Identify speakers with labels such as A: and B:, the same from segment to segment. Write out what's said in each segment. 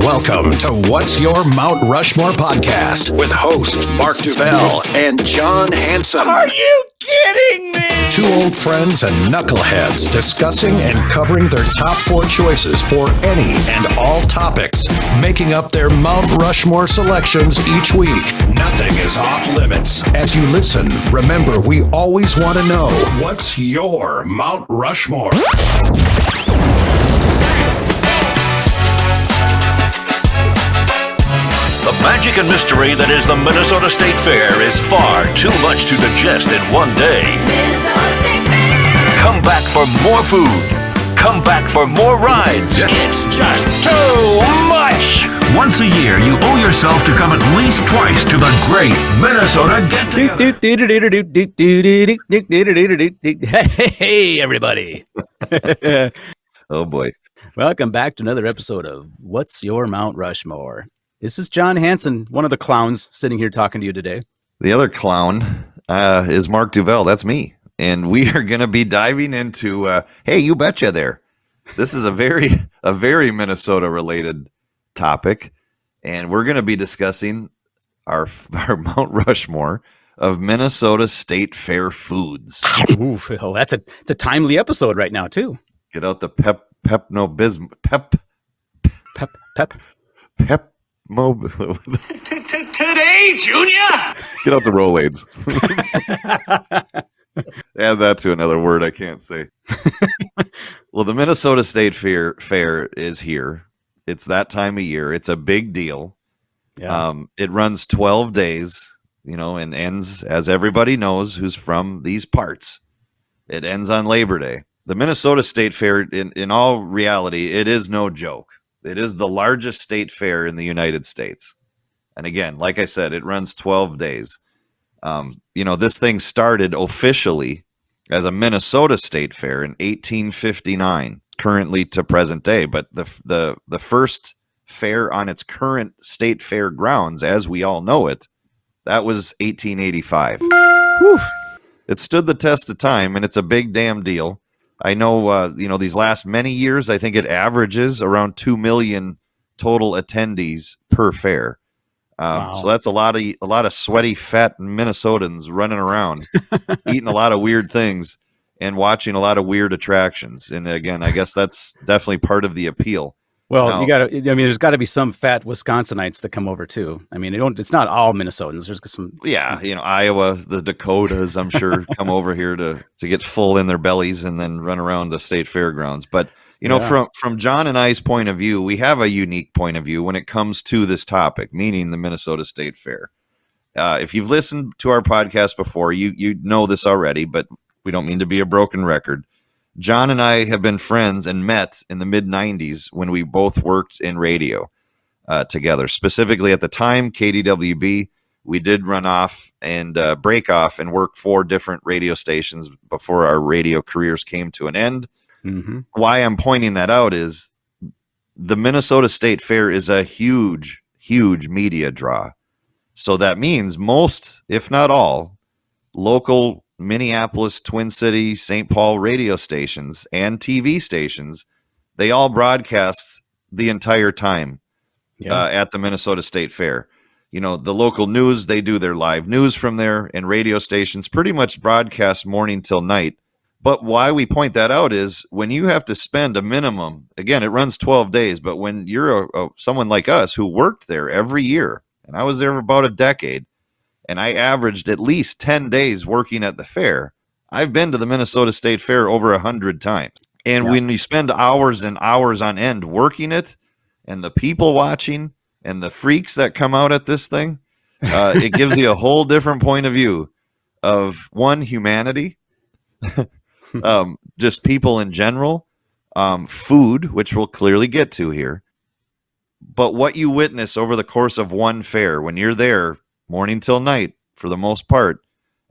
A: Welcome to What's Your Mount Rushmore podcast with hosts Mark Duval and John Hanson.
B: Are you kidding me?
A: Two old friends and knuckleheads discussing and covering their top four choices for any and all topics, making up their Mount Rushmore selections each week. Nothing is off limits. As you listen, remember, we always want to know, what's your Mount Rushmore?
C: The magic and mystery that is the Minnesota State Fair is far too much to digest in one day.
D: Minnesota State Fair!
C: Come back for more food. Come back for more rides. It's just too much. Once a year, you owe yourself to come at least twice to the great Minnesota get-together.
B: Hey, everybody.
E: Oh, boy.
B: Welcome back to another episode of What's Your Mount Rushmore? This is John Hanson, one of the clowns sitting here talking to you today.
E: The other clown is Mark Duval. That's me. And we are going to be diving into, hey, you betcha there. This is a very Minnesota-related topic. And we're going to be discussing our Mount Rushmore of Minnesota State Fair foods.
B: Ooh, oh, it's a timely episode right now, too.
E: Get out the Pepto-Bismol.
D: Today, Junior!
E: Get out the Rolaids. Add that to another word I can't say. Well, the Minnesota State Fair is here. It's that time of year. It's a big deal.
B: Yeah.
E: It runs 12 days, and ends, as everybody knows who's from these parts, it ends on Labor Day. The Minnesota State Fair, in all reality, it is no joke. It is the largest state fair in the United States. And again, like I said, it runs 12 days. This thing started officially as a Minnesota State Fair in 1859, currently to present day. But the first fair on its current state fair grounds, as we all know it, that was 1885.
B: Whew.
E: It stood the test of time, and it's a big damn deal. I know, these last many years, I think it averages around 2 million total attendees per fair.
B: Wow.
E: So that's a lot of sweaty, fat Minnesotans running around, eating a lot of weird things and watching a lot of weird attractions. And again, I guess that's definitely part of the appeal.
B: Well, there's got to be some fat Wisconsinites that come over too. I mean, it's not all Minnesotans. There's some.
E: Yeah, Iowa, the Dakotas, I'm sure, come over here to get full in their bellies and then run around the state fairgrounds. But from John and I's point of view, we have a unique point of view when it comes to this topic, meaning the Minnesota State Fair. If you've listened to our podcast before, you know this already, but we don't mean to be a broken record. John and I have been friends and met in the mid-'90s when we both worked in radio together. Specifically at the time, KDWB, we did run off and break off and work 4 different radio stations before our radio careers came to an end.
B: Mm-hmm.
E: Why I'm pointing that out is the Minnesota State Fair is a huge, huge media draw. So that means most, if not all, local Minneapolis, Twin City, St. Paul radio stations and TV stations, they all broadcast the entire time at the Minnesota State Fair. The local news, they do their live news from there, and radio stations pretty much broadcast morning till night. But why we point that out is when you have to spend a minimum, again, it runs 12 days, but when you're someone like us who worked there every year, and I was there for about a decade, and I averaged at least 10 days working at the fair. I've been to the Minnesota State Fair over 100 times. And when you spend hours and hours on end working it, and the people watching, and the freaks that come out at this thing, it gives you a whole different point of view of, one, humanity, just people in general, food, which we'll clearly get to here. But what you witness over the course of one fair, when you're there, morning till night, for the most part.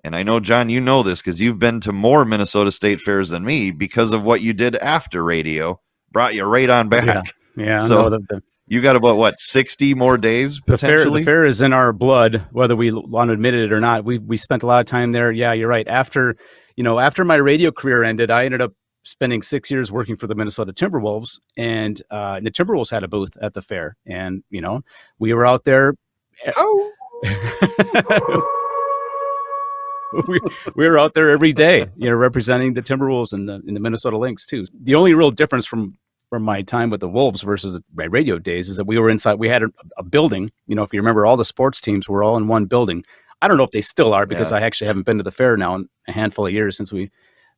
E: And I know, John, you know this because you've been to more Minnesota State Fairs than me because of what you did after radio. Brought you right on back.
B: Yeah.
E: So you got about, 60 more days, potentially?
B: The fair is in our blood, whether we want to admit it or not. We spent a lot of time there. Yeah, you're right. After my radio career ended, I ended up spending 6 years working for the Minnesota Timberwolves, and the Timberwolves had a booth at the fair, and we were out there.
E: Oh.
B: we were out there every day, representing the Timberwolves and the Minnesota Lynx too. The only real difference from my time with the Wolves versus my radio days is that we were inside. We had a building. If you remember, all the sports teams were all in one building. I don't know if they still are, because I actually haven't been to the fair now in a handful of years since we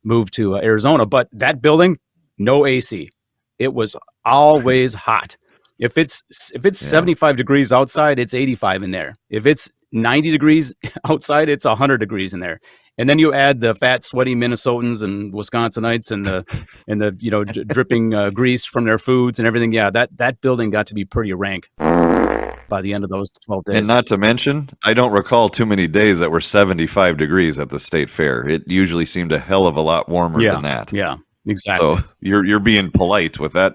B: moved to Arizona. But that building, no AC. It was always hot. If it's 75 degrees outside, it's 85 in there. If it's 90 degrees outside, it's 100 degrees in there. And then you add the fat, sweaty Minnesotans and Wisconsinites and the dripping grease from their foods and everything. Yeah, that building got to be pretty rank by the end of those 12 days.
E: And not to mention, I don't recall too many days that were 75 degrees at the state fair. It usually seemed a hell of a lot warmer than that.
B: Yeah, exactly.
E: So you're being polite with that.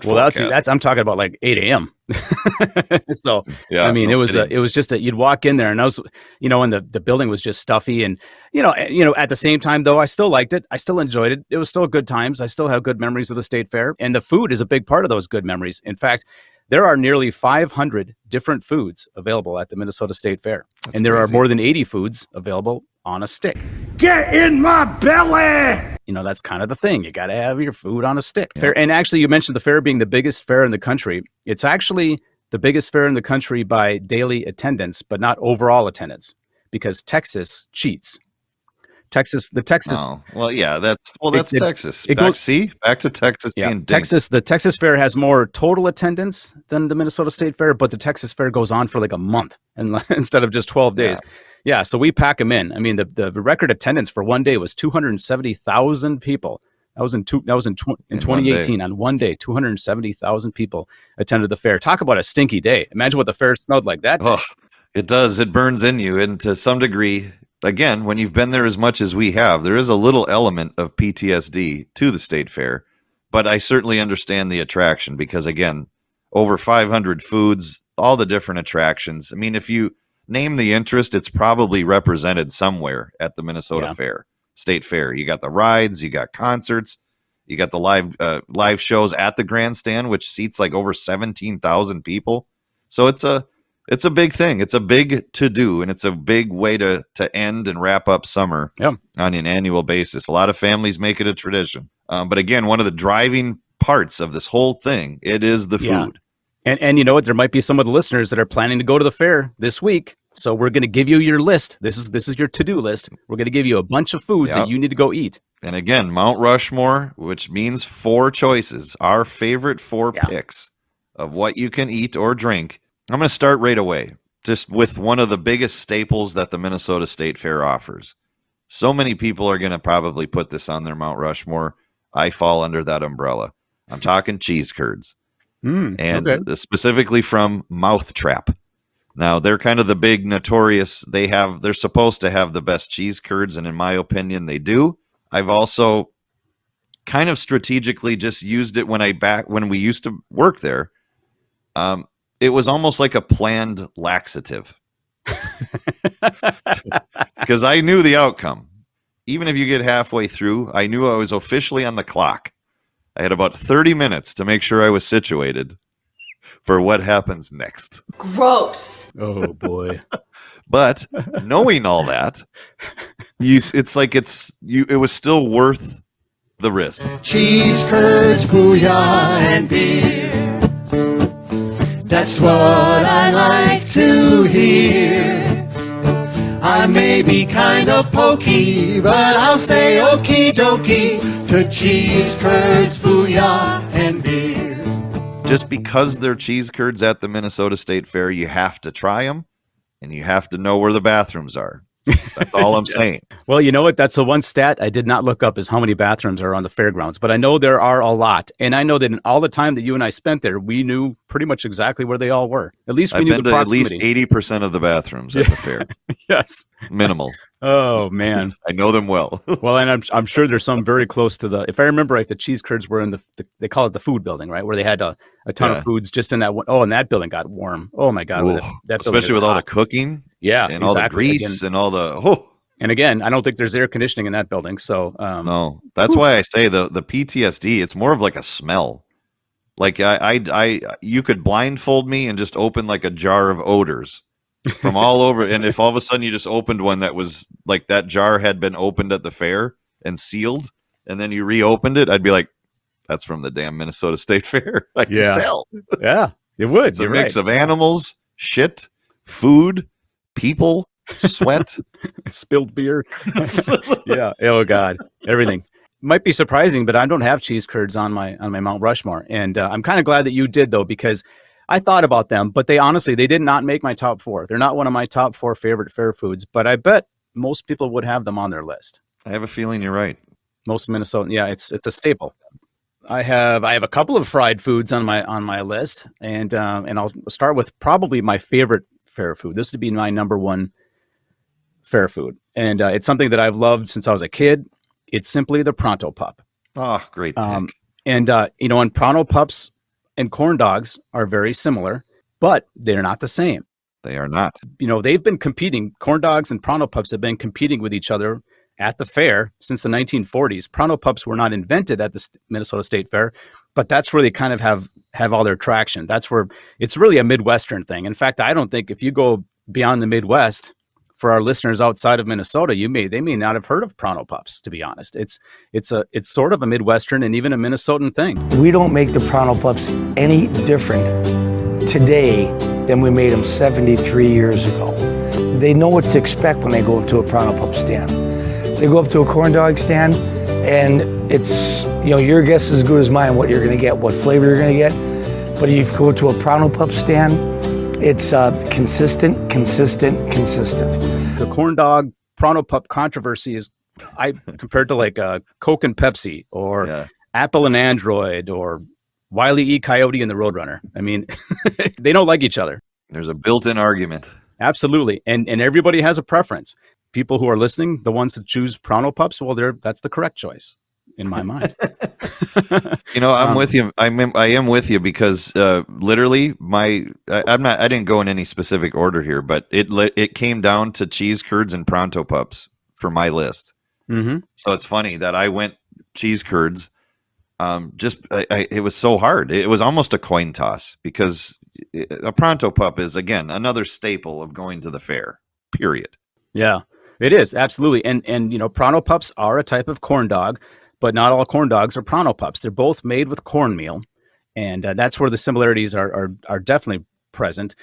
B: Well, that's I'm talking about like 8 a.m. So
E: yeah,
B: I mean, it was just that you'd walk in there, and I was, and the building was just stuffy, and at the same time though, I still liked it. I still enjoyed it. It was still good times. I still have good memories of the state fair, and the food is a big part of those good memories. In fact, there are nearly 500 different foods available at the Minnesota State Fair, and there are more than 80 foods available on a stick.
D: Get in my belly!
B: That's kind of the thing. You got to have your food on a stick. Yeah. Fair, and actually, you mentioned the fair being the biggest fair in the country. It's actually the biggest fair in the country by daily attendance, but not overall attendance, because Texas cheats. The Texas.
E: Oh, well, yeah, that's Texas. Back to Texas.
B: Yeah,
E: being
B: the Texas Fair has more total attendance than the Minnesota State Fair, but the Texas Fair goes on for like a month instead of just 12 days. Yeah, so we pack them in. I mean, the record attendance for one day was 270,000 people. That was in 2018 on one day. 270,000 people attended the fair. Talk about a stinky day. Imagine what the fair smelled like that day.
E: Oh, it does. It burns in you, and to some degree. Again, when you've been there as much as we have, there is a little element of PTSD to the state fair, but I certainly understand the attraction because, again, over 500 foods, all the different attractions. I mean, if you name the interest, it's probably represented somewhere at the Minnesota State Fair. You got the rides, you got concerts, you got the live shows at the grandstand, which seats like over 17,000 people. So it's a big thing. It's a big to-do, and it's a big way to end and wrap up summer on an annual basis. A lot of families make it a tradition. But again, one of the driving parts of this whole thing, it is the food.
B: And you know what? There might be some of the listeners that are planning to go to the fair this week. So we're going to give you your list. This is your to-do list. We're going to give you a bunch of foods that you need to go eat.
E: And again, Mount Rushmore, which means 4 choices, our favorite 4 picks of what you can eat or drink. I'm going to start right away, just with one of the biggest staples that the Minnesota State Fair offers. So many people are going to probably put this on their Mount Rushmore. I fall under that umbrella. I'm talking cheese curds. Specifically from Mouthtrap. Now, they're kind of the big notorious, they're supposed to have the best cheese curds, and in my opinion, they do. I've also kind of strategically just used it when we used to work there. It was almost like a planned laxative because I knew the outcome. Even if you get halfway through, I knew I was officially on the clock. I had about 30 minutes to make sure I was situated for what happens next.
F: Gross.
B: Oh, boy.
E: But knowing all that, it was still worth the risk.
G: Cheese curds, booyah, and beer. That's what I like to hear. I may be kind of pokey, but I'll say okie dokie to cheese curds, booyah, and beer.
E: Just because they're cheese curds at the Minnesota State Fair, you have to try them, and you have to know where the bathrooms are. That's all I'm saying.
B: Well, you know what? That's the one stat I did not look up is how many bathrooms are on the fairgrounds, but I know there are a lot. And I know that in all the time that you and I spent there, we knew pretty much exactly where they all were. At least we knew the proximity.
E: At least 80% of the bathrooms at the fair.
B: Yes.
E: Minimal.
B: Oh, man.
E: I know them well.
B: Well, and I'm sure there's some very close to if I remember right, the cheese curds were in they call it the food building, right? Where they had a ton of foods just in that one. Oh, and that building got warm. Oh, my God.
E: Especially with all the cooking.
B: Yeah.
E: And all the grease and all the,
B: And again, I don't think there's air conditioning in that building. So
E: No, that's why I say the PTSD. It's more of like a smell. Like you could blindfold me and just open like a jar of odors from all over. And if all of a sudden you just opened one that was like that jar had been opened at the fair and sealed, and then you reopened it, I'd be like, that's from the damn Minnesota State Fair. I can tell.
B: Yeah, it would.
E: It's a mix of animals, shit, food, people, sweat,
B: spilled beer. Yeah. Oh God, everything. Might be surprising, but I don't have cheese curds on my Mount Rushmore, and I'm kind of glad that you did though, because I thought about them, but they did not make my top 4. They're not one of my top 4 favorite fair foods, but I bet most people would have them on their list.
E: I have a feeling you're right.
B: Most Minnesotan, yeah, it's a staple. I have a couple of fried foods on my list, and I'll start with probably my favorite fair food. This would be my number 1 fair food, and it's something that I've loved since I was a kid. It's simply the Pronto Pup.
E: Oh, great pick.
B: And and Pronto Pups and corn dogs are very similar, but they're not the same.
E: They are not.
B: They've been competing. Corn dogs and Pronto Pups have been competing with each other at the fair since the 1940s. Pronto Pups were not invented at the Minnesota State Fair, but that's where they kind of have all their traction. That's where it's really a Midwestern thing. In fact, I don't think if you go beyond the Midwest, for our listeners outside of Minnesota, they may not have heard of Pronto Pups, to be honest. It's sort of a Midwestern and even a Minnesotan thing.
F: We don't make the Pronto Pups any different today than we made them 73 years ago. They know what to expect when they go up to a Pronto Pup stand. They go up to a corn dog stand, and it's, your guess is as good as mine what you're going to get, what flavor you're going to get. But if you go to a Pronto Pup stand, it's consistent.
B: The corn dog Pronto Pup controversy is compared to like Coke and Pepsi, or Apple and Android, or Wile E. Coyote and the Roadrunner. I mean, they don't like each other.
E: There's a built-in argument.
B: Absolutely. And everybody has a preference. People who are listening, the ones that choose Pronto Pups, well, that's the correct choice in my mind.
E: I'm with you. I am with you because literally I didn't go in any specific order here, but it came down to cheese curds and Pronto Pups for my list.
B: Mm-hmm.
E: So it's funny that I went cheese curds. It was so hard. It was almost a coin toss because a Pronto Pup is, again, another staple of going to the fair, period.
B: Yeah, it is. Absolutely. And Pronto Pups are a type of corn dog, but not all corn dogs are Pronto Pups. They're both made with cornmeal, and that's where the similarities are definitely present.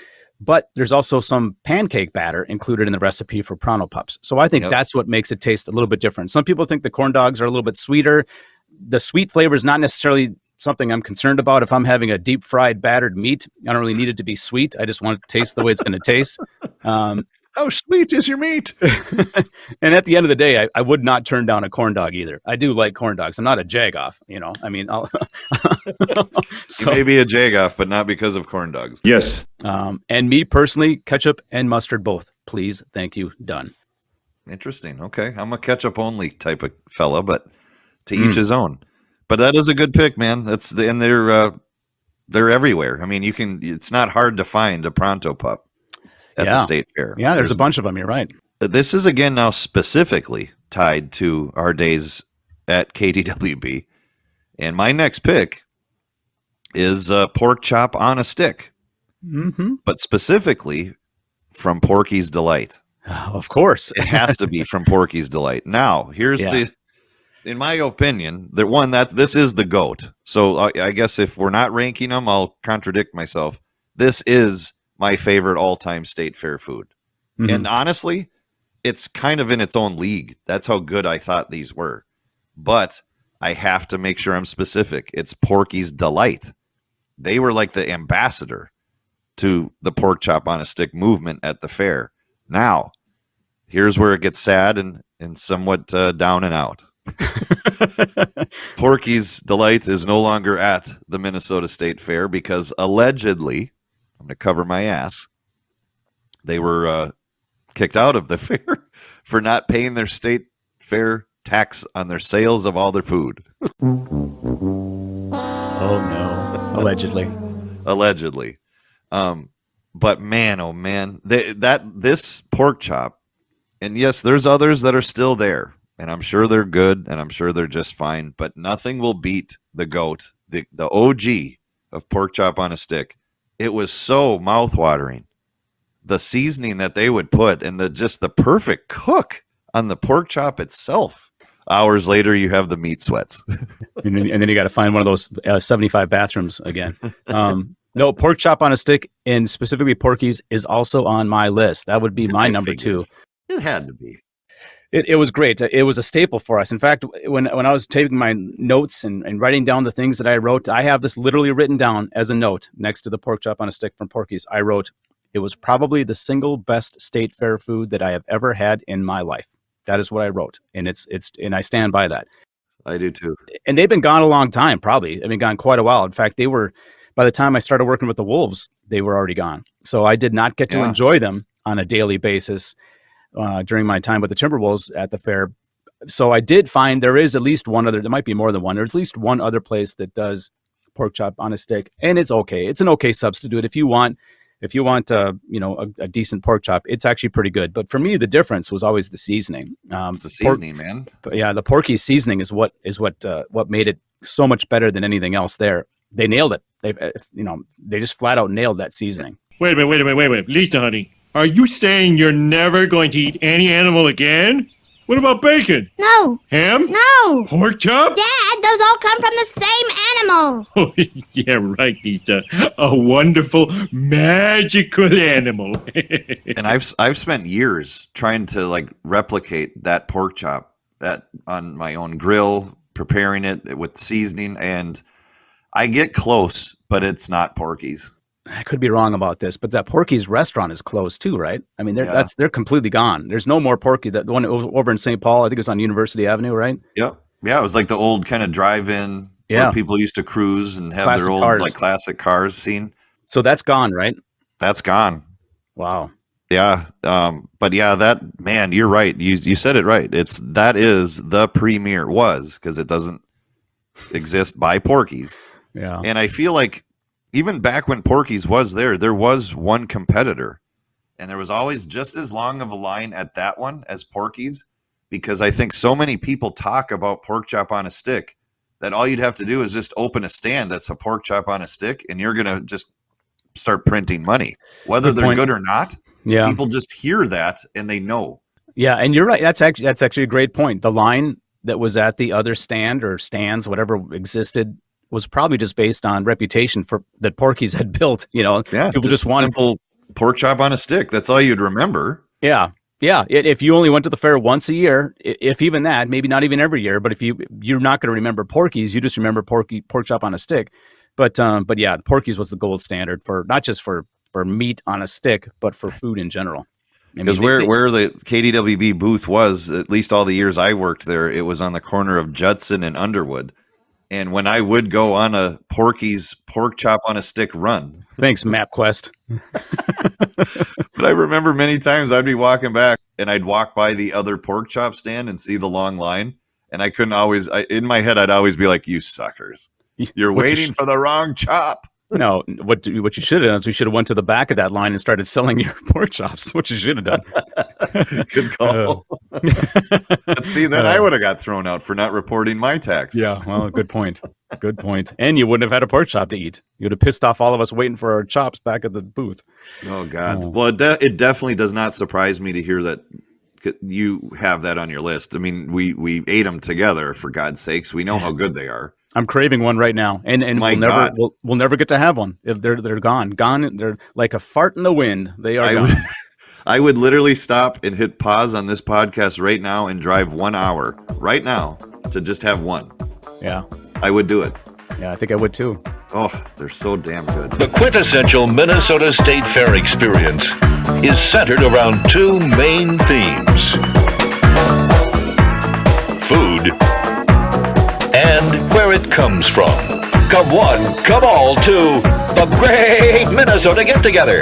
B: But there's also some pancake batter included in the recipe for Pronto Pups. So I think that's what makes it taste a little bit different. Some people think the corn dogs are a little bit sweeter. The sweet flavor is not necessarily something I'm concerned about. If I'm having a deep fried battered meat, I don't really need it to be sweet. I just want it to taste the way it's going to taste.
E: How sweet is your meat?
B: And at the end of the day, I would not turn down a corn dog either. I do like corn dogs. I'm not a jagoff, I mean,
E: so, you may be a jagoff, but not because of corn dogs.
C: Yes.
B: And me personally, ketchup and mustard both. Please, thank you, done.
E: Interesting. Okay, I'm a ketchup only type of fella, but to each his own. But that is a good pick, man. And they're everywhere. I mean, it's not hard to find a Pronto Pup at the State Fair.
B: Yeah, there's a bunch of them. You're right.
E: This is, again, now specifically tied to our days at KDWB. And my next pick is pork chop on a stick.
B: Mm-hmm.
E: But specifically from Porky's Delight.
B: Of course.
E: It has to be from Porky's Delight. Now, here's in my opinion, this is the GOAT. So I guess if we're not ranking them, I'll contradict myself. This is my favorite all-time state fair food. Mm-hmm. And honestly, it's kind of in its own league. That's how good I thought these were. But I have to make sure I'm specific. It's Porky's Delight. They were like the ambassador to the pork chop on a stick movement at the fair. Now, here's where it gets sad and somewhat down and out. Porky's Delight is no longer at the Minnesota State Fair because allegedly, I'm going to cover my ass, they were kicked out of the fair for not paying their state fair tax on their sales of all their food.
B: Oh no, allegedly.
E: But man, oh man, this pork chop And yes, there's others that are still there, and I'm sure they're good, and I'm sure they're just fine. But nothing will beat the goat, the OG of pork chop on a stick. It was so mouthwatering. The seasoning that they would put, and the perfect cook on the pork chop itself. Hours later, you have the meat sweats.
B: And then you got to find one of those 75 bathrooms again. No, pork chop on a stick, and specifically Porky's, is also on my list. That would be my number two.
E: It had to be.
B: It was great. It was a staple for us. In fact, when I was taking my notes and writing down the things that I wrote, I have this literally written down as a note next to the pork chop on a stick from Porky's. I wrote, it was probably the single best state fair food that I have ever had in my life. That is what I wrote, and and I stand by that.
E: I do too.
B: And they've been gone a long time, probably. I mean, gone quite a while. In fact, they were, by the time I started working with the Wolves, they were already gone. So I did not get to enjoy them on a daily basis during my time with the Timberwolves at the fair. So I did find there is at least one other, there might be more than one, there's at least one other place that does pork chop on a stick, and it's okay. It's an okay substitute. If you want a decent pork chop, it's actually pretty good. But for me, the difference was always the seasoning.
E: It's the seasoning, man.
B: But yeah, the Porky's seasoning is what made it so much better than anything else there. They nailed it. They just flat out nailed that seasoning.
H: Wait a minute. Lisa, honey, are you saying you're never going to eat any animal again? What about bacon?
I: No.
H: Ham?
I: No.
H: Pork chop?
I: Dad, those all come from the same animal.
H: Oh, yeah, right, Lisa. A wonderful, magical animal.
E: And I've spent years trying to replicate that pork chop on my own grill, preparing it with seasoning, and I get close, but it's not Porky's.
B: I could be wrong about this, but that Porky's restaurant is closed too, right? I mean, they're completely gone. There's no more Porky. That one over in St. Paul, I think it was on University Avenue, right?
E: Yep. Yeah, it was like the old kind of drive-in where people used to cruise and have
B: classic
E: their old
B: cars.
E: classic cars scene.
B: So that's gone, right?
E: That's gone.
B: Wow.
E: Yeah. But yeah, that, man, you're right. You said it right. That is the premier, because it doesn't exist by Porky's.
B: Yeah.
E: And I feel like even back when Porky's was there was one competitor, and there was always just as long of a line at that one as Porky's, because I think so many people talk about pork chop on a stick that all you'd have to do is just open a stand that's a pork chop on a stick, and you're going to just start printing money, whether they're good or not.
B: Yeah.
E: People just hear that and they know.
B: Yeah. And you're right. That's actually a great point. The line that was at the other stand or stands, whatever existed, was probably just based on reputation that Porky's had built. People just wanted
E: simple pork chop on a stick. That's all you'd remember.
B: Yeah. Yeah. If you only went to the fair once a year, if even that, maybe not even every year, but if you're not going to remember Porky's, you just remember pork chop on a stick. But yeah, Porky's was the gold standard for not just for meat on a stick, but for food in general.
E: Because where the KDWB booth was, at least all the years I worked there, it was on the corner of Judson and Underwood. And when I would go on a Porky's pork chop on a stick run.
B: Thanks, MapQuest.
E: But I remember many times I'd be walking back and I'd walk by the other pork chop stand and see the long line. And I couldn't always, in my head, I'd always be like, you suckers. You're waiting for the wrong chop.
B: No, what you should have done is we should have went to the back of that line and started selling your pork chops, which you should have done.
E: Good call. But see, then I would have got thrown out for not reporting my taxes.
B: Yeah, well, good point. Good point. And you wouldn't have had a pork chop to eat. You would have pissed off all of us waiting for our chops back at the booth.
E: Oh, God. Well, it definitely does not surprise me to hear that you have that on your list. I mean, we ate them together, for God's sakes. We know how good they are.
B: I'm craving one right now, and we'll never get to have one if they're gone. They're like a fart in the wind. They are gone.
E: I would literally stop and hit pause on this podcast right now and drive 1 hour right now to just have one.
B: Yeah,
E: I would do it.
B: Yeah, I think I would too.
E: Oh, they're so damn good.
C: The quintessential Minnesota State Fair experience is centered around two main themes: food and where it comes from. Come one, come all to the Great Minnesota Get-Together.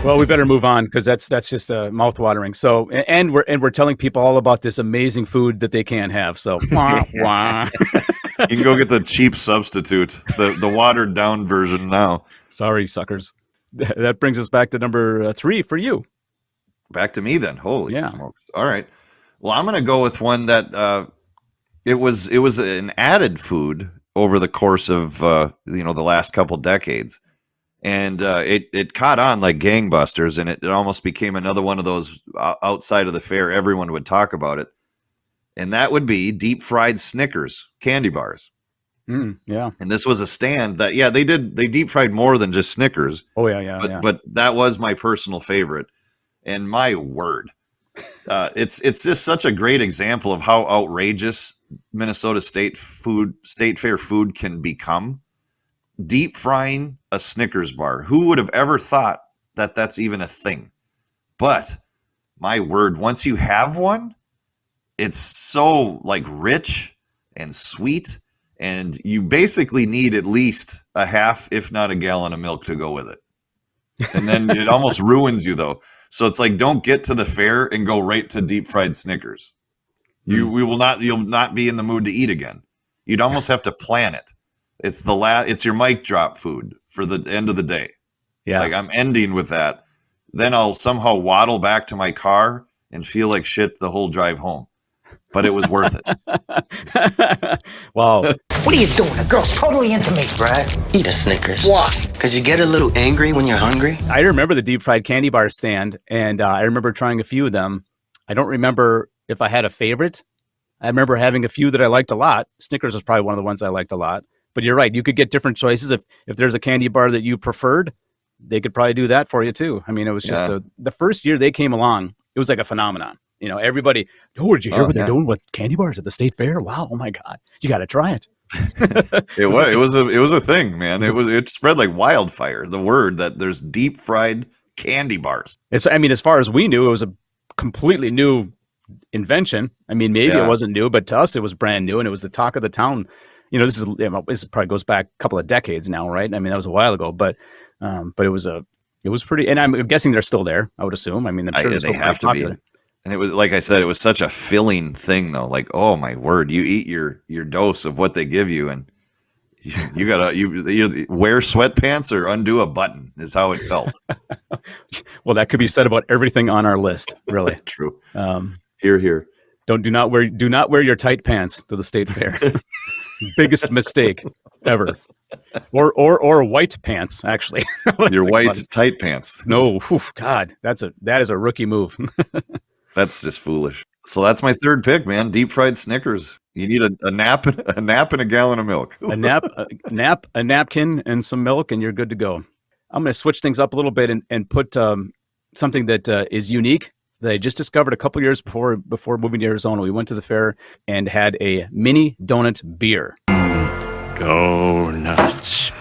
B: Well, we better move on because that's just mouth-watering. So, and we're telling people all about this amazing food that they can't have. So, wah, wah.
E: You can go get the cheap substitute, the watered down version now.
B: Sorry, suckers. That brings us back to number 3 for you.
E: Back to me then. Holy
B: Yeah.
E: smokes! All right. Well, I'm going to go with one that it was an added food over the course of the last couple decades, and it caught on like gangbusters, and it almost became another one of those outside of the fair. Everyone would talk about it, and that would be deep fried Snickers candy bars.
B: Yeah.
E: And this was a stand that they deep fried more than just Snickers.
B: Oh yeah.
E: But that was my personal favorite. And my word, it's just such a great example of how outrageous Minnesota State Fair food can become. Deep frying a Snickers bar. Who would have ever thought that that's even a thing? But my word, once you have one, it's so like rich and sweet, and you basically need at least a half, if not a gallon of milk to go with it. And then it almost ruins you though. So it's like, don't get to the fair and go right to deep fried Snickers. You'll not be in the mood to eat again. You'd almost have to plan it. It's it's your mic drop food for the end of the day.
B: Yeah.
E: Like I'm ending with that. Then I'll somehow waddle back to my car and feel like shit the whole drive home. But it was worth it.
B: Wow.
J: What are you doing? The girl's totally into me.
K: Brad, eat a Snickers.
J: Why?
K: Because you get a little angry when you're hungry.
B: I remember the deep fried candy bar stand, and I remember trying a few of them. I don't remember if I had a favorite. I remember having a few that I liked a lot. Snickers was probably one of the ones I liked a lot. But you're right. You could get different choices. If there's a candy bar that you preferred, they could probably do that for you too. I mean, it was just the first year they came along, it was like a phenomenon. Everybody, did you hear what they're doing with candy bars at the state fair? Wow. Oh my God. You got to try it.
E: It was a thing, man. It spread like wildfire. The word that there's deep fried candy bars.
B: As far as we knew, it was a completely new invention. I mean, maybe it wasn't new, but to us, it was brand new, and it was the talk of the town. This probably goes back a couple of decades now, right? I mean, that was a while ago, but it was pretty, and I'm guessing they're still there. I would assume. I mean, I'm sure they're still
E: they have to
B: popular.
E: be. And it was, like I said, it was such a filling thing, though. Like, oh my word, you eat your dose of what they give you, and you gotta you wear sweatpants or undo a button is how it felt.
B: Well, that could be said about everything on our list, really.
E: True. Here.
B: Do not wear your tight pants to the state fair. Biggest mistake ever. Or white pants, actually.
E: Your white tight pants.
B: No, God, that is a rookie move.
E: That's just foolish. So that's my third pick, man. Deep fried Snickers. You need a nap and a gallon of milk.
B: a napkin, and some milk, and you're good to go. I'm going to switch things up a little bit and put something that is unique that I just discovered a couple years before moving to Arizona. We went to the fair and had a mini donut beer.
H: Donuts.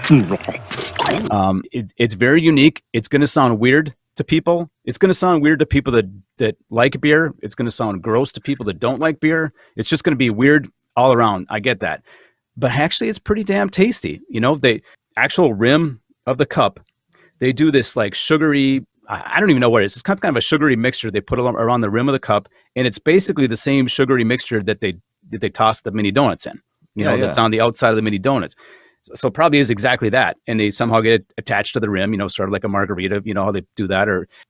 B: It's very unique. It's going to sound weird to people. It's going to sound weird to people that like beer. It's going to sound gross to people that don't like beer. It's just going to be weird all around. I get that. But actually, it's pretty damn tasty. The actual rim of the cup, they do this like sugary, I don't even know what it is. It's kind of a sugary mixture they put around the rim of the cup. And it's basically the same sugary mixture that they toss the mini donuts in. That's on the outside of the mini donuts. So it probably is exactly that. And they somehow get attached to the rim, sort of like a margarita, how they do that.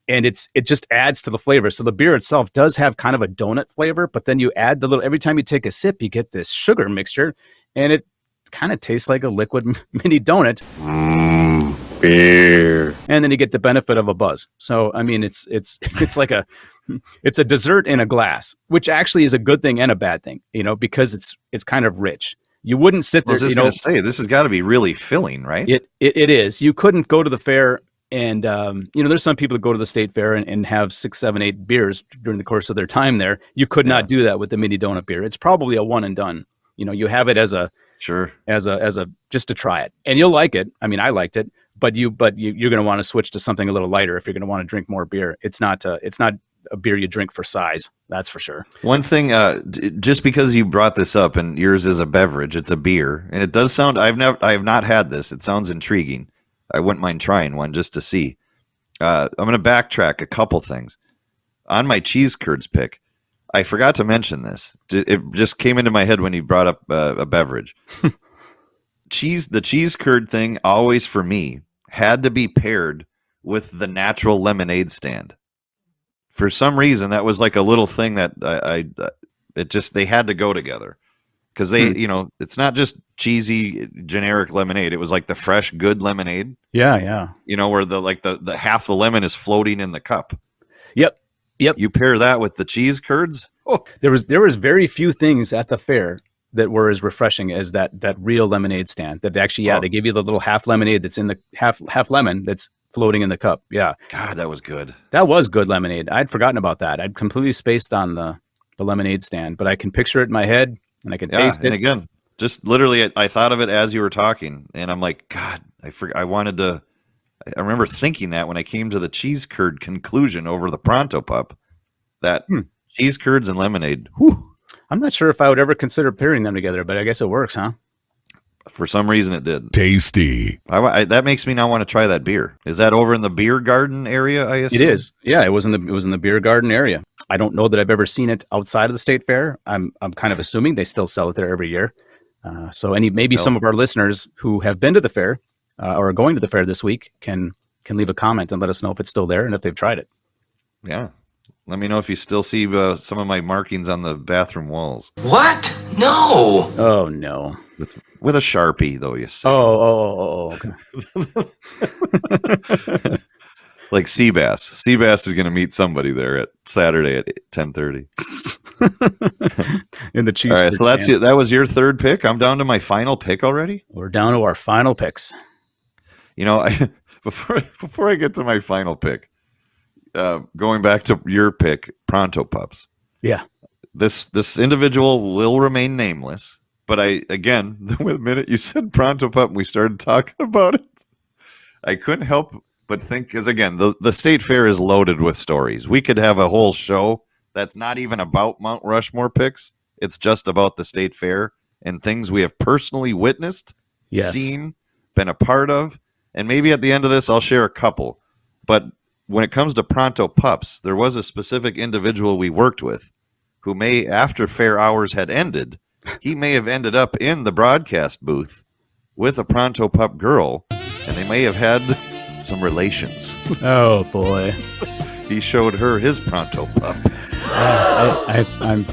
B: And it just adds to the flavor. So the beer itself does have kind of a donut flavor, but then you add every time you take a sip, you get this sugar mixture, and it kind of tastes like a liquid mini donut.
H: Beer.
B: And then you get the benefit of a buzz. So, I mean, it's like it's a dessert in a glass, which actually is a good thing and a bad thing, because it's kind of rich. You wouldn't sit there.
E: I was just going to say, this has got to be really filling, right?
B: It is. You couldn't go to the fair and, there's some people that go to the state fair and have 6, 7, 8 beers during the course of their time there. You could not do that with the mini donut beer. It's probably a one and done. You have it as a just to try it, and you'll like it. I mean, I liked it, but you're going to want to switch to something a little lighter if you're going to want to drink more beer. It's not a beer you drink for size, that's for sure.
E: One thing, just because you brought this up and yours is a beverage, it's a beer, and it does sound. I have not had this. It sounds intriguing. I wouldn't mind trying one just to see. I'm going to backtrack a couple things on my cheese curds pick. I forgot to mention this. It just came into my head when you brought up a beverage. The cheese curd thing always for me had to be paired with the natural lemonade stand. For some reason, that was like a little thing that they had to go together. Because it's not just cheesy generic lemonade. It was like the fresh, good lemonade.
B: Yeah.
E: Where the half the lemon is floating in the cup.
B: Yep.
E: You pair that with the cheese curds. Oh,
B: there was very few things at the fair that were as refreshing as that real lemonade stand. That actually, they give you the little half lemonade that's in the half lemon that's floating in the cup. Yeah.
E: God, that was good.
B: That was good lemonade. I'd forgotten about that. I'd completely spaced on the lemonade stand, but I can picture it in my head. And I can taste it.
E: And again, just literally, I thought of it as you were talking, and I'm like, God, I wanted to. I remember thinking that when I came to the cheese curd conclusion over the Pronto Pup, that cheese curds and lemonade. Whew.
B: I'm not sure if I would ever consider pairing them together, but I guess it works, huh?
E: For some reason, it did.
C: Tasty.
E: That makes me now want to try that beer. Is that over in the beer garden area? I assume
B: it is. Yeah, it was in the beer garden area. I don't know that I've ever seen it outside of the state fair. I'm kind of assuming they still sell it there every year. So some of our listeners who have been to the fair or are going to the fair this week can leave a comment and let us know if it's still there and if they've tried it.
E: Yeah. Let me know if you still see some of my markings on the bathroom walls.
K: What? No.
B: Oh, no.
E: With a Sharpie, though, you see.
B: Oh, okay.
E: Like Seabass. Seabass is going to meet somebody there at Saturday at 10:30.
B: In the cheese.
E: All right, so that's it. That was your third pick. I'm down to my final pick already.
B: We're down to our final picks.
E: Before I get to my final pick, going back to your pick, Pronto Pups.
B: Yeah.
E: This individual will remain nameless, but the minute you said Pronto Pup and we started talking about it, I couldn't help but think, because again, the state fair is loaded with stories. We could have a whole show that's not even about Mount Rushmore picks. It's just about the state fair and things we have personally witnessed, seen, been a part of. And maybe at the end of this, I'll share a couple. But when it comes to Pronto Pups, there was a specific individual we worked with who may, after fair hours had ended, he may have ended up in the broadcast booth with a Pronto Pup girl, and they may have had some relations.
B: Oh, boy.
E: He showed her his Pronto Pup.
B: I'm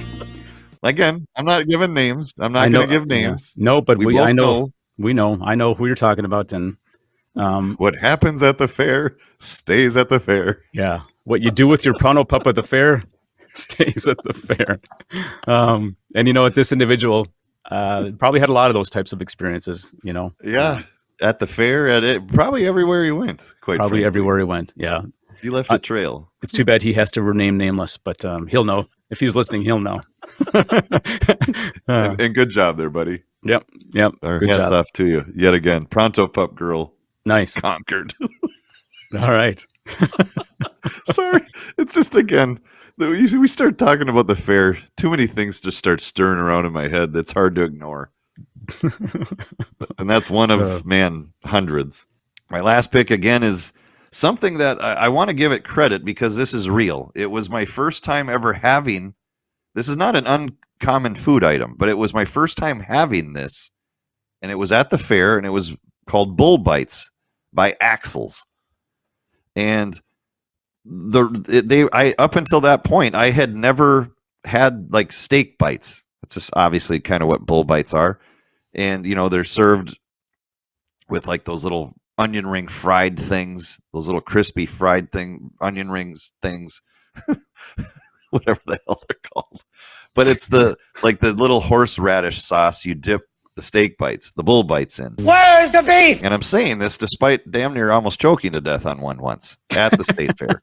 E: Again, I'm not giving names. I'm not going to give names.
B: Yeah. No, but I know.
E: know.
B: I know who you're talking about. And
E: what happens at the fair stays at the fair.
B: Yeah. What you do with your Pronto Pup at the fair stays at the fair. And this individual probably had a lot of those types of experiences,
E: Yeah. At the fair, probably everywhere he went, frankly.
B: Everywhere he went, yeah.
E: He left a trail.
B: It's too bad he has to remain nameless, but he'll know. If he's listening, he'll know.
E: And good job there, buddy.
B: Yep.
E: Our hats off to you yet again. Pronto Pup girl.
B: Nice.
E: Conquered.
B: All right.
E: Sorry. It's just, again, we start talking about the fair. Too many things just start stirring around in my head. It's hard to ignore. And that's one of, hundreds. My last pick, again, is something that I want to give it credit because this is real. It was my first time ever having, this is not an uncommon food item, but it was my first time having this. And it was at the fair, and it was called Bull Bites by Axel's. And up until that point, I had never had like steak bites. That's just obviously kind of what Bull Bites are. And, they're served with like those little onion ring fried things, those little crispy fried onion rings things, whatever the hell they're called. But it's the little horseradish sauce you dip the steak bites, the Bull Bites in.
D: Where's the beef?
E: And I'm saying this despite damn near almost choking to death on one once at the state fair.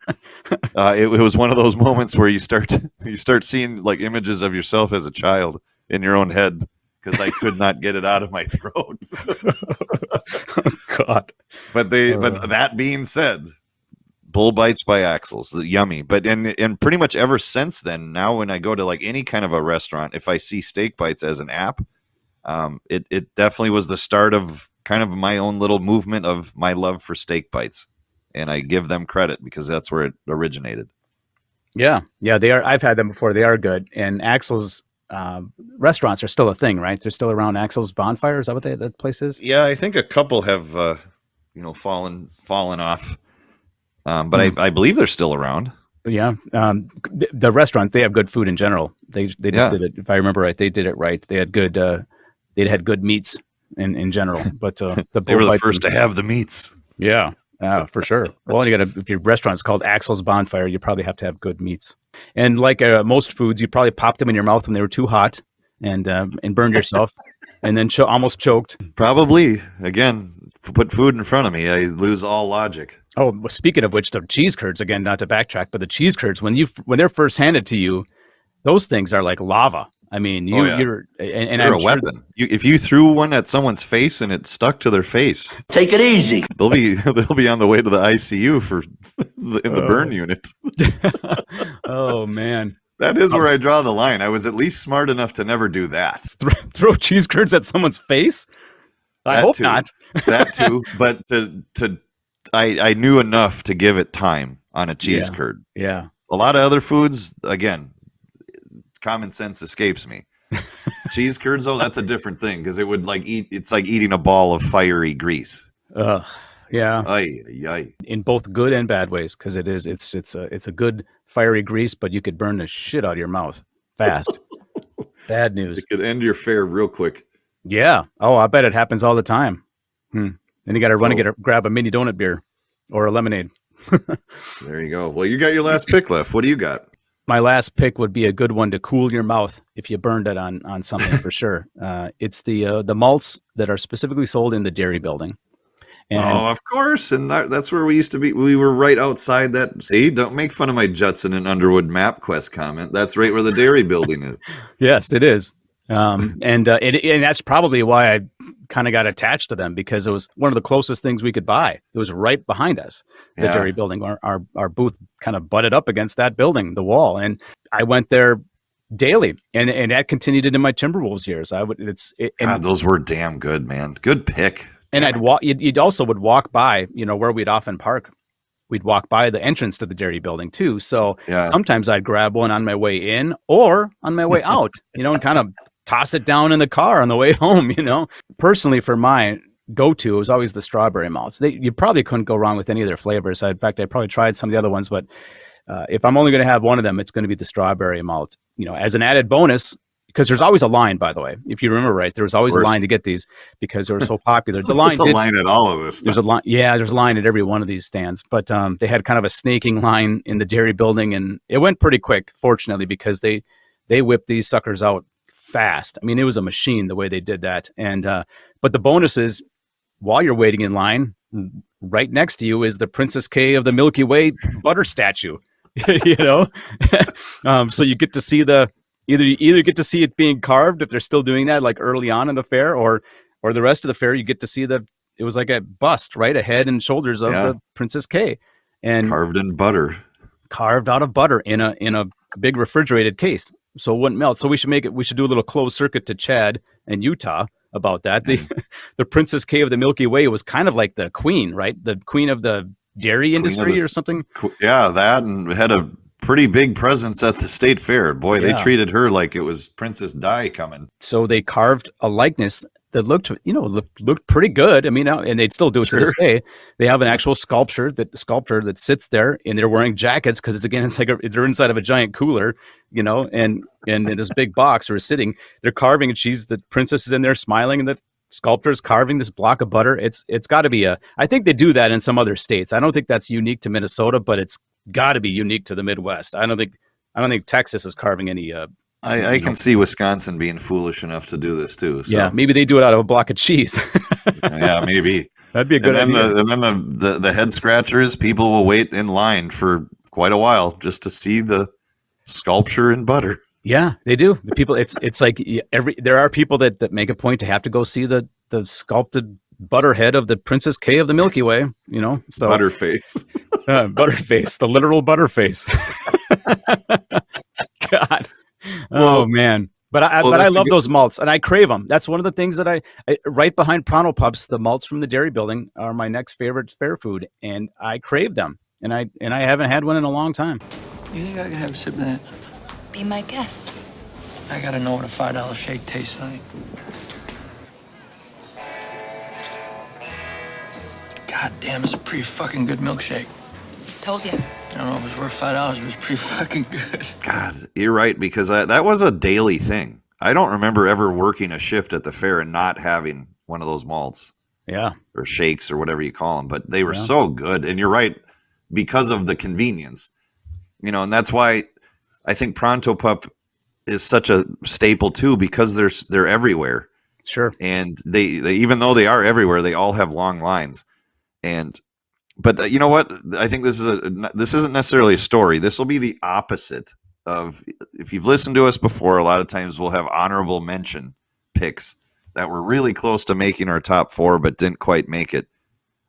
E: It was one of those moments where you start seeing like images of yourself as a child in your own head. Because I could not get it out of my throat.
B: Oh, God.
E: But that being said, Bull Bites by Axel's, yummy. But and pretty much ever since then, now when I go to like any kind of a restaurant, if I see Steak Bites as an app, it definitely was the start of kind of my own little movement of my love for Steak Bites, and I give them credit because that's where it originated.
B: Yeah, they are. I've had them before. They are good, and Axel's. Restaurants are still a thing, right? They're still around. Axel's Bonfire, is that what that place is?
E: Yeah, I think a couple have fallen off, but I believe they're still around.
B: Yeah. The restaurants, they have good food in general. They just did it. If I remember right, they did it right. They had good, they had good meats in general, but
E: they were the first to have the meats.
B: Yeah. For sure. Well, if your restaurant's called Axel's Bonfire, you probably have to have good meats. And like most foods, you probably popped them in your mouth when they were too hot and burned yourself and then almost choked.
E: Probably. Again, put food in front of me, I lose all logic.
B: Oh, well, speaking of which, the cheese curds, again, not to backtrack, but the cheese curds, when they're first handed to you, those things are like lava. I mean, you're
E: they're a weapon. If you threw one at someone's face and it stuck to their face,
G: Take it easy.
E: they'll be on the way to the ICU in the burn unit.
B: Oh man,
E: that is where I draw the line. I was at least smart enough to never do that.
B: Throw cheese curds at someone's face? I hope not.
E: That too, but I knew enough to give it time on a cheese curd.
B: Yeah,
E: a lot of other foods, again, common sense escapes me. Cheese curds, though, that's a different thing because it would it's like eating a ball of fiery grease.
B: Yeah.
E: Ay.
B: In both good and bad ways, because it's a good fiery grease, but you could burn the shit out of your mouth fast. Bad news.
E: It could end your fare real quick.
B: Yeah. Oh, I bet it happens all the time. Then you got to run and grab a mini donut beer or a lemonade.
E: There you go. Well, you got your last pick left. What do you got?
B: My last pick would be a good one to cool your mouth if you burned it on something for sure. It's the malts that are specifically sold in the dairy building. And
E: of course. And that's where we used to be. We were right outside that. See, don't make fun of my Judson and Underwood MapQuest comment. That's right where the dairy building is.
B: Yes, it is. And that's probably why I kind of got attached to them, because it was one of the closest things we could buy. It was right behind us, the dairy building. Our booth kind of butted up against that building, the wall. And I went there daily, and that continued into my Timberwolves years.
E: God, those were damn good, man. Good pick.
B: And you'd also would walk by, where we'd often park. We'd walk by the entrance to the dairy building too. So sometimes I'd grab one on my way in or on my way out, and kind of toss it down in the car on the way home, Personally, for my go-to, it was always the strawberry malts. You probably couldn't go wrong with any of their flavors. In fact, I probably tried some of the other ones, but if I'm only going to have one of them, it's going to be the strawberry malt. As an added bonus, because there's always a line, by the way. If you remember right, there was always a line to get these because they were so popular. The line,
E: there's a line at all of this stuff.
B: There's a line. Yeah, there's a line at every one of these stands. But they had kind of a snaking line in the dairy building, and it went pretty quick, fortunately, because they whipped these suckers out fast. I mean, it was a machine the way they did that. And but the bonus is, while you're waiting in line, right next to you is the Princess K of the Milky Way butter statue. So you get to see either get to see it being carved if they're still doing that, like early on in the fair, or the rest of the fair you get to see it was like a bust, right, a head and shoulders of the Princess K, and
E: carved out of butter in a big refrigerated case, so it wouldn't melt. So we should do a little closed circuit to Chad and Utah about that. The Princess K of the Milky Way was kind of like the queen, right? The queen of the dairy industry or something. Yeah, that, and had a pretty big presence at the state fair. Boy, they treated her like it was Princess Di coming.
B: So they carved a likeness that looked pretty good. I mean, and they'd still do it to this day. They have an actual sculpture that sits there, and they're wearing jackets because it's like they're inside of a giant cooler, and in this big box or sitting, they're carving, and the princess is in there smiling, and the sculptor's carving this block of butter. It's got to be I think they do that in some other states. I don't think that's unique to Minnesota, but it's got to be unique to the Midwest. I don't think Texas is carving any.
E: I can see Wisconsin being foolish enough to do this too. So.
B: Yeah, maybe they do it out of a block of cheese.
E: Yeah, maybe
B: that'd be a good idea.
E: And then the head scratchers, people will wait in line for quite a while just to see the sculpture in butter.
B: Yeah, they do. The people, it's like there are people that make a point to have to go see the sculpted butter head of the Princess K of the Milky Way. So
E: Butterface,
B: Butterface, the literal Butterface. God, man. But I love those malts, and I crave them. That's one of the things that I right behind Pronto Pups. The malts from the dairy building are my next favorite fair food, and I crave them. And I haven't had one in a long time.
L: You think I can have a sip of that?
M: Be my guest.
L: I gotta know what a $5 shake tastes like. God damn, it's a pretty fucking good milkshake.
K: Told you. I don't know if it was worth $5, but it was pretty fucking good.
E: God, you're right, because that was a daily thing. I don't remember ever working a shift at the fair and not having one of those malts.
B: Yeah.
E: Or shakes or whatever you call them, but they were so good. And you're right, because of the convenience, and that's why I think Pronto Pup is such a staple too, because they're everywhere.
B: Sure.
E: And they even though they are everywhere, they all have long lines. But you know what? I think this isn't necessarily a story. This will be the opposite of, if you've listened to us before, a lot of times we'll have honorable mention picks that were really close to making our top 4, but didn't quite make it.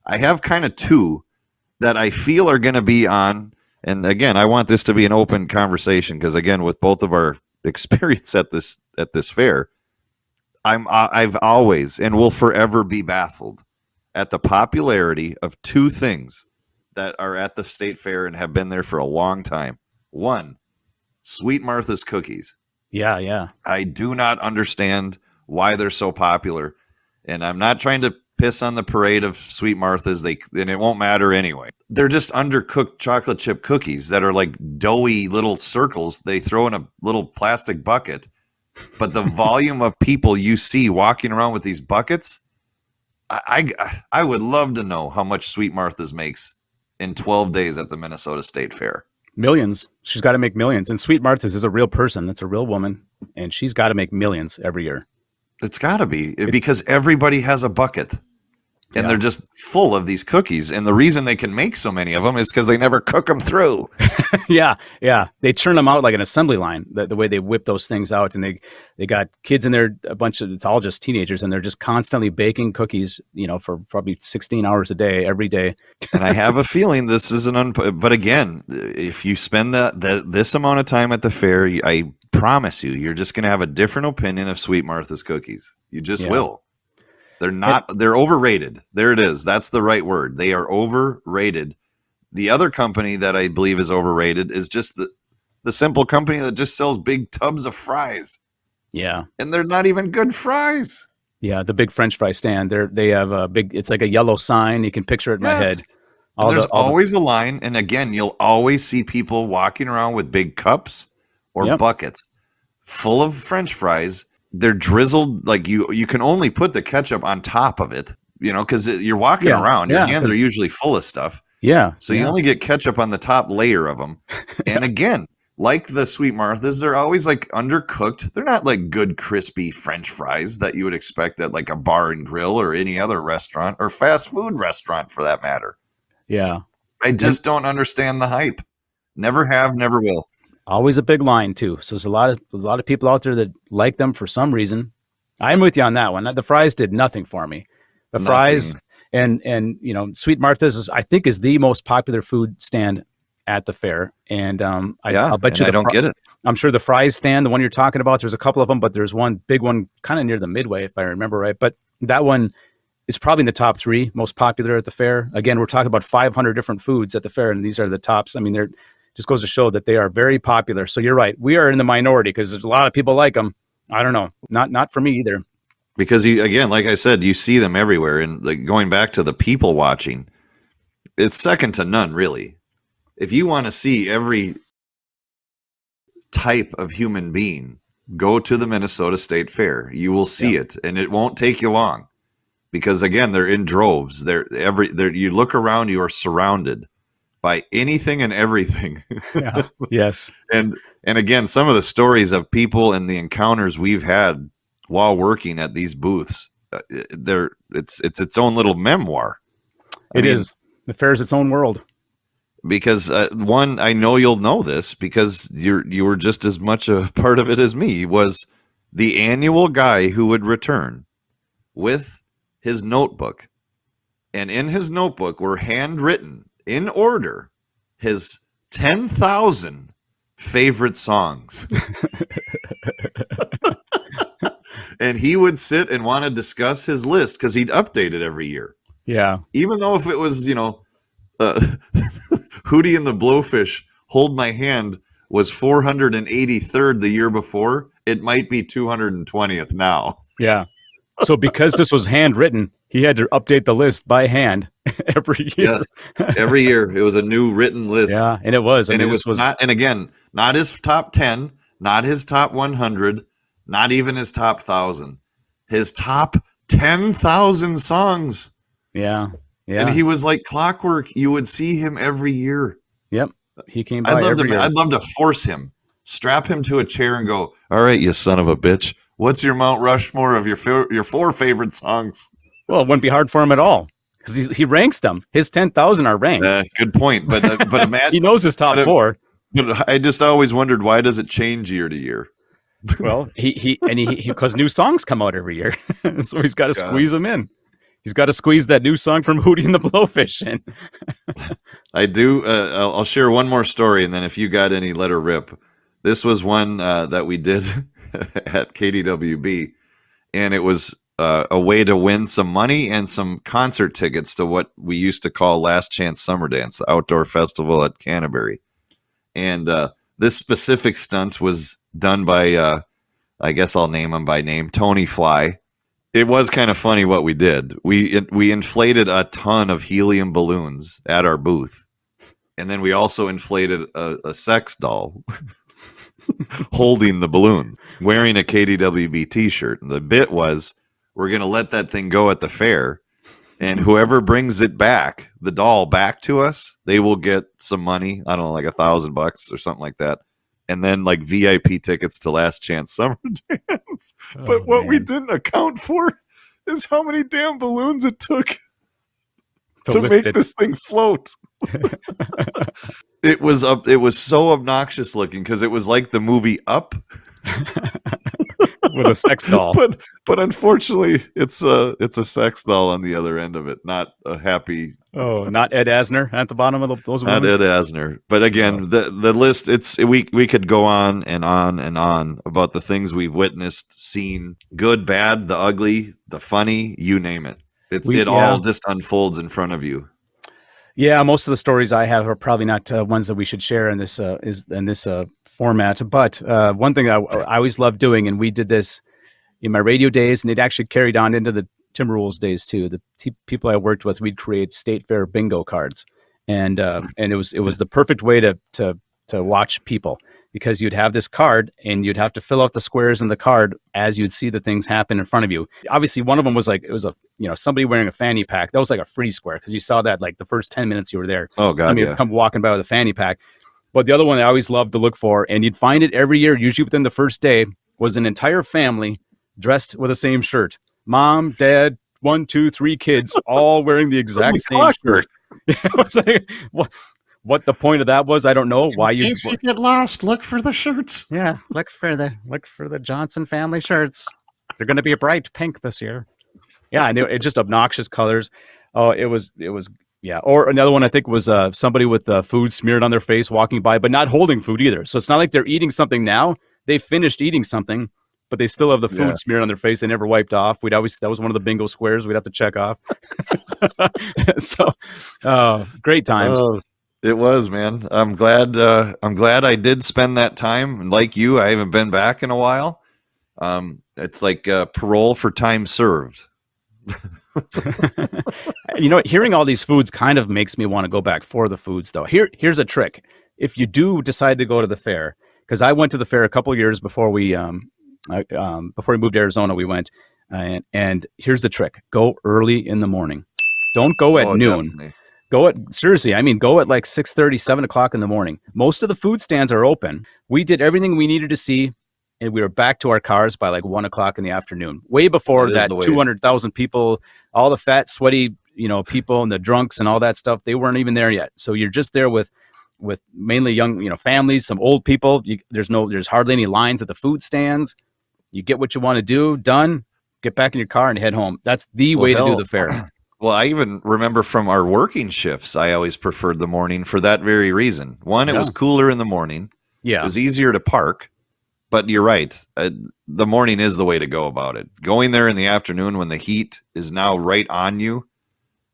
E: I have kind of 2 that I feel are going to be on. And again, I want this to be an open conversation, because again, with both of our experience at this fair, I've always and will forever be baffled at the popularity of 2 things that are at the state fair and have been there for a long time. 1, Sweet Martha's cookies.
B: Yeah.
E: I do not understand why they're so popular, and I'm not trying to piss on the parade of Sweet Martha's. And it won't matter anyway. They're just undercooked chocolate chip cookies that are like doughy little circles they throw in a little plastic bucket. But the volume of people you see walking around with these buckets, I would love to know how much Sweet Martha's makes in 12 days at the Minnesota State Fair.
B: Millions. She's got to make millions. And Sweet Martha's is a real person. It's a real woman, and she's got to make millions every year.
E: It's got to be, because everybody has a bucket, and they're just full of these cookies. And the reason they can make so many of them is because they never cook them through.
B: Yeah. They churn them out like an assembly line, the way they whip those things out. And they got kids in there, it's all just teenagers, and they're just constantly baking cookies, for probably 16 hours a day, every day.
E: And I have a feeling this is but again, if you spend this amount of time at the fair, I promise you're just going to have a different opinion of Sweet Martha's cookies. You just will. They're overrated. There it is. That's the right word. They are overrated. The other company that I believe is overrated is just the simple company that just sells big tubs of fries.
B: Yeah.
E: And they're not even good fries.
B: Yeah, the big French fry stand. They have a big, it's like a yellow sign. You can picture it in my head.
E: There's always a line. And again, you'll always see people walking around with big cups or buckets full of French fries. They're drizzled, like you can only put the ketchup on top of it, because you're walking around. Your hands are usually full of stuff.
B: Yeah.
E: So you only get ketchup on the top layer of them. And again, like the Sweet Martha's, they're always like undercooked. They're not like good, crispy French fries that you would expect at like a bar and grill or any other restaurant or fast food restaurant for that matter.
B: Yeah.
E: I just don't understand the hype. Never have, never will.
B: Always a big line too. So there's a lot of people out there that like them for some reason. I'm with you on that one. The fries did nothing for me. The fries and Sweet Martha's I think is the most popular food stand at the fair. And I'll bet you
E: I don't get it.
B: I'm sure the fries stand, the one you're talking about, there's a couple of them, but there's one big one kind of near the midway, if I remember right. But that one is probably in the top 3 most popular at the fair. Again, we're talking about 500 different foods at the fair, and these are the tops. I mean, they're just goes to show that they are very popular. So you're right. We are in the minority because a lot of people like them. I don't know. Not for me either.
E: Because again, like I said, you see them everywhere. And like going back to the people watching, it's second to none, really. If you want to see every type of human being, go to the Minnesota State Fair. You will see it, and it won't take you long. Because again, they're in droves. You look around, you are surrounded by anything and everything.
B: Yeah. Yes.
E: And again, some of the stories of people and the encounters we've had while working at these booths, it's its own little memoir.
B: It is. The fair is its own world.
E: Because one, I know you'll know this because you were just as much a part of it as me, was the annual guy who would return with his notebook. And in his notebook were handwritten in order his 10,000 favorite songs. And he would sit and want to discuss his list because he'd update it every year.
B: Yeah.
E: Even though if it was, Hootie and the Blowfish, Hold My Hand was 483rd the year before, it might be 220th now.
B: Yeah. So because this was handwritten, he had to update the list by hand. every year.
E: Yes, every year it was a new written list.
B: Yeah, and it was.
E: It was not. And again, not his top 10, not his top 100, not even his top 1,000. His top 10,000 songs.
B: Yeah, yeah.
E: And he was like clockwork. You would see him every year.
B: Yep, he came by every year.
E: I'd love to force him, strap him to a chair, and go, "All right, you son of a bitch. What's your Mount Rushmore of your 4 favorite songs?"
B: Well, it wouldn't be hard for him at all because he ranks them. His 10,000 are ranked.
E: Good point. But imagine
B: he knows his top 4.
E: But I just always wondered, why does it change year to year?
B: Well, he because new songs come out every year, so he's got to squeeze them in. He's got to squeeze that new song from Hootie and the Blowfish in.
E: I do. I'll share one more story, and then if you got any, let her rip. This was one that we did at KDWB, and it was a way to win some money and some concert tickets to what we used to call Last Chance Summer Dance, the outdoor festival at Canterbury. And this specific stunt was done by, I guess I'll name him by name, Tony Fly. It was kind of funny what we did. We inflated a ton of helium balloons at our booth. And then we also inflated a sex doll holding the balloons, wearing a KDWB t-shirt. And the bit was, we're going to let that thing go at the fair. And whoever brings it back, the doll back to us, they will get some money. I don't know, like $1,000 or something like that. And then like VIP tickets to Last Chance Summer Dance. But what we didn't account for is how many damn balloons it took to make this thing float. It was so obnoxious looking because it was like the movie Up.
B: With a sex doll.
E: But unfortunately, it's a sex doll on the other end of it, not a happy.
B: Oh, not Ed Asner at the bottom of those.
E: Not Ed Asner. But again, the list. We could go on and on and on about the things we've witnessed, seen, good, bad, the ugly, the funny, you name it. It all just unfolds in front of you.
B: Yeah, most of the stories I have are probably not ones that we should share in this format. But one thing I always loved doing, and we did this in my radio days, and it actually carried on into the Timber Rules days too. The people I worked with, we'd create state fair bingo cards, and it was the perfect way to watch people, because you'd have this card and you'd have to fill out the squares in the card as you'd see the things happen in front of you. Obviously, one of them was like, it was somebody wearing a fanny pack. That was like a free square because you saw that like the first 10 minutes you were there.
E: Oh God,
B: you'd come walking by with a fanny pack. But the other one I always loved to look for, and you'd find it every year, usually within the first day, was an entire family dressed with the same shirt. Mom, dad, 1, 2, 3 kids, all wearing the exact same shirt. It was like, what the point of that was, I don't know. Why
E: you get lost, look for the shirts.
B: Yeah, look for the Johnson family shirts. They're going to be a bright pink this year. Yeah, and it's just obnoxious colors. Oh, it was. Yeah, or another one I think was somebody with food smeared on their face walking by, but not holding food either. So it's not like they're eating something now. They finished eating something, but they still have the food smeared on their face. They never wiped off. That was one of the bingo squares we'd have to check off. So, great times.
E: It was, man. I'm glad I did spend that time. And like you, I haven't been back in a while. It's like parole for time served.
B: Hearing all these foods kind of makes me want to go back for the foods, though. Here's a trick. If you do decide to go to the fair, because I went to the fair a couple years before we moved to Arizona, we went, and here's the trick: go early in the morning. Don't go at noon. Definitely. Go at like 6:30, 7 o'clock in the morning. Most of the food stands are open. We did everything we needed to see, and we were back to our cars by like 1 o'clock in the afternoon. Way before that 200,000 people, all the fat, sweaty, people and the drunks and all that stuff, they weren't even there yet. So you're just there with mainly young, families, some old people. There's hardly any lines at the food stands. You get what you want to do, done, get back in your car and head home. That's the way to do the fair.
E: Well, I even remember from our working shifts, I always preferred the morning for that very reason. One, it was cooler in the morning. Yeah. It was easier to park. But you're right. The morning is the way to go about it. Going there in the afternoon when the heat is now right on you.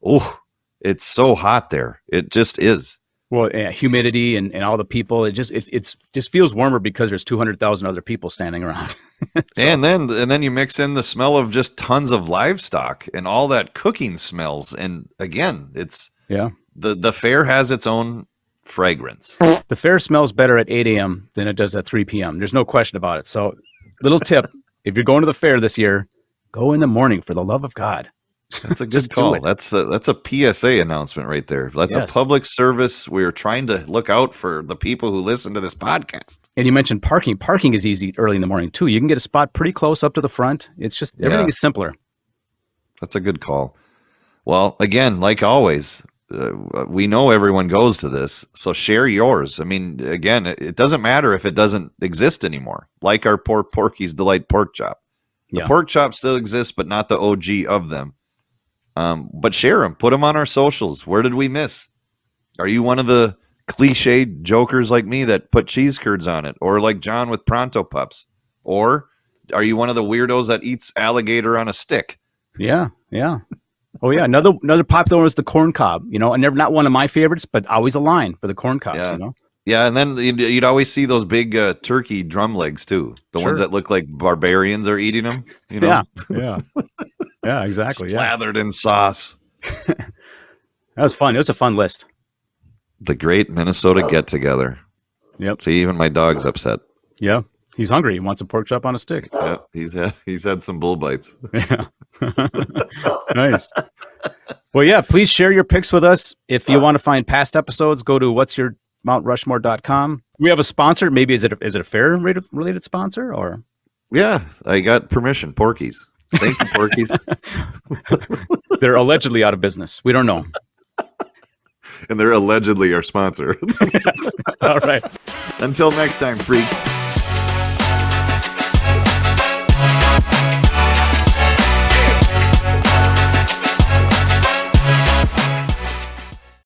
E: Oh, it's so hot there. It just is.
B: Well, yeah, humidity and all the people. It just feels warmer because there's 200,000 other people standing around.
E: So. And then you mix in the smell of just tons of livestock and all that cooking smells. And again, it's the fair has its own fragrance.
B: The fair smells better at 8 a.m. than it does at 3 p.m. There's no question about it. So, little tip: if you're going to the fair this year, go in the morning for the love of God.
E: That's a good call. That's a PSA announcement right there. That's a public service. We're trying to look out for the people who listen to this podcast.
B: And you mentioned parking. Parking is easy early in the morning too. You can get a spot pretty close up to the front. It's just everything is simpler.
E: That's a good call. Well, again, like always, we know everyone goes to this, so share yours. I mean, again, it doesn't matter if it doesn't exist anymore. Like our poor Porky's Delight pork chop. The pork chop still exists, but not the OG of them. But share them, put them on our socials. Where did we miss? Are you one of the cliched jokers like me that put cheese curds on it, or like John with Pronto Pups, or are you one of the weirdos that eats alligator on a stick?
B: Yeah. Oh yeah, another popular one was the corn cob. You know, and they're not one of my favorites, but always a line for the corn cobs.
E: Yeah.
B: You know.
E: Yeah, and then you'd always see those big turkey drum legs too, the ones that look like barbarians are eating them. You know?
B: Yeah, exactly.
E: Slathered in sauce.
B: That was fun. It was a fun list.
E: The great Minnesota get-together.
B: Yep.
E: See, even my dog's upset.
B: Yeah, he's hungry. He wants a pork chop on a stick.
E: Yeah, he's had some bull bites.
B: Yeah. Nice. Well, yeah, please share your picks with us. If you want to find past episodes, go to whatsyourmountrushmore.com. We have a sponsor. Maybe is it a fair related sponsor or?
E: Yeah, I got permission. Porky's. Thank you, Porky's.
B: They're allegedly out of business. We don't know.
E: And they're allegedly our sponsor.
B: Yes. All right.
E: Until next time, freaks.